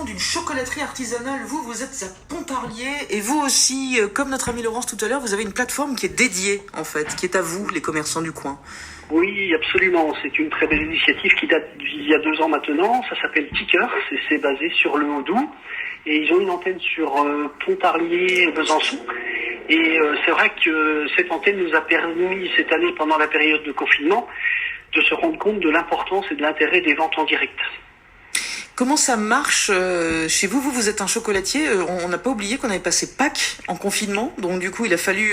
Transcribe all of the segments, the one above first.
président d'une chocolaterie artisanale. Vous êtes à Pontarlier et vous aussi, comme notre ami Laurence tout à l'heure, vous avez une plateforme qui est dédiée, en fait, qui est à vous, les commerçants du coin. Oui, absolument. C'est une très belle initiative qui date d'il y a 2 ans maintenant. Ça s'appelle Tickers et c'est basé sur le Haut-Doubs. Et ils ont une antenne sur Pontarlier et Besançon. Et c'est vrai que cette antenne nous a permis, cette année, pendant la période de confinement, de se rendre compte de l'importance et de l'intérêt des ventes en direct. Comment ça marche chez vous? Vous êtes un chocolatier. On n'a pas oublié qu'on avait passé Pâques en confinement. Donc du coup, il a fallu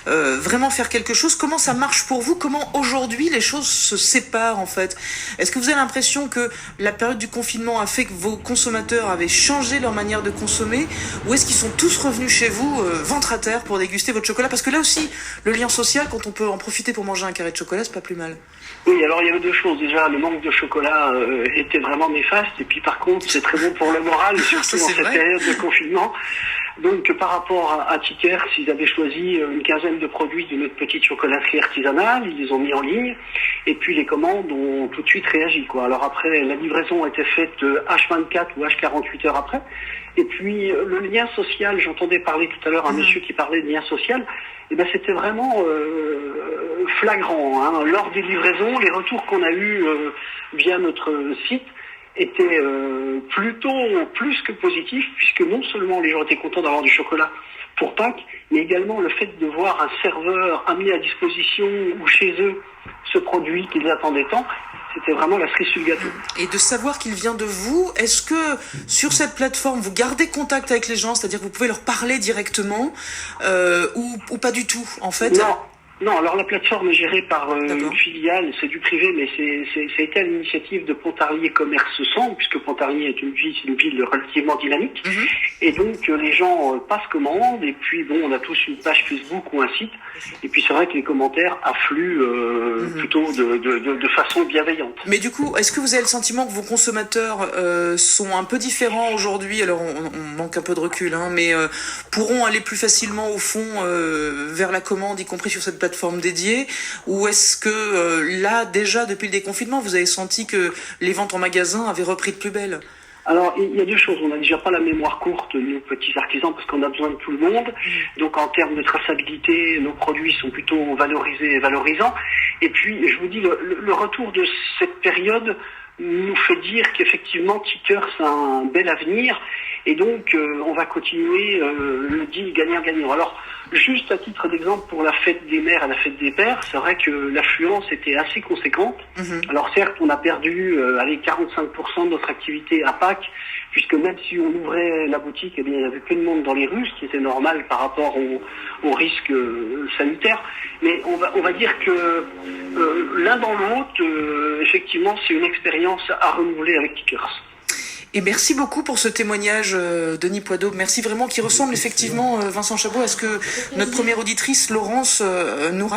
vraiment faire quelque chose. Comment ça marche pour vous? Comment aujourd'hui les choses se séparent en fait? Est-ce que vous avez l'impression que la période du confinement a fait que vos consommateurs avaient changé leur manière de consommer? Ou est-ce qu'ils sont tous revenus chez vous, ventre à terre, pour déguster votre chocolat? Parce que là aussi, le lien social, quand on peut en profiter pour manger un carré de chocolat, c'est pas plus mal. Oui, alors il y avait 2 choses. Déjà, le manque de chocolat était vraiment néfaste. Et puis par contre, c'est très bon pour le moral, surtout dans cette période de confinement. Donc par rapport à Tickers, ils avaient choisi une quinzaine de produits de notre petite chocolaterie artisanale. Ils les ont mis en ligne. Et puis les commandes ont tout de suite réagi, quoi. Alors après, la livraison a été faite H24 ou H48 heures après. Et puis le lien social, j'entendais parler tout à l'heure un monsieur qui parlait de lien social. Et ben c'était vraiment flagrant, hein. Lors des livraisons, les retours qu'on a eus via notre site étaient plutôt plus que positifs, puisque non seulement les gens étaient contents d'avoir du chocolat pour Pâques, mais également le fait de voir un serveur amener à disposition ou chez eux ce produit qu'ils attendaient tant, c'était vraiment la cerise sur le gâteau. Et de savoir qu'il vient de vous, est-ce que sur cette plateforme, vous gardez contact avec les gens, c'est-à-dire que vous pouvez leur parler directement ou pas du tout, en fait? Non, alors la plateforme est gérée par une filiale, c'est du privé, mais ça a été à l'initiative de Pontarlier Commerce Centre, puisque Pontarlier est une ville relativement dynamique. Et donc les gens passent commande, et puis bon, on a tous une page Facebook ou un site, et puis c'est vrai que les commentaires affluent plutôt de façon bienveillante. Mais du coup, est-ce que vous avez le sentiment que vos consommateurs sont un peu différents aujourd'hui? Alors on manque un peu de recul, hein, mais pourront aller plus facilement au fond vers la commande, y compris sur cette plateforme dédiée, ou est-ce que là déjà depuis le déconfinement vous avez senti que les ventes en magasin avaient repris de plus belle? Alors, il y a 2 choses. On n'a déjà pas la mémoire courte, nos petits artisans, parce qu'on a besoin de tout le monde. Donc, en termes de traçabilité, nos produits sont plutôt valorisés et valorisants. Et puis, je vous dis, le retour de cette période nous fait dire qu'effectivement, Tickers a un bel avenir. Et donc, on va continuer le deal gagnant-gagnant. Alors, juste à titre d'exemple, pour la fête des mères et la fête des pères, c'est vrai que l'affluence était assez conséquente. Alors certes, on a perdu 45% de notre activité à Pâques, puisque même si on ouvrait la boutique, eh bien, il y avait peu de monde dans les rues, ce qui était normal par rapport au risque sanitaire. Mais on va dire que l'un dans l'autre, effectivement, c'est une expérience à renouveler avec Tickers. Et merci beaucoup pour ce témoignage, Denis Poideau. Merci vraiment, qui ressemble effectivement, Vincent Chabot, à ce que notre première auditrice, Laurence, nous raconte.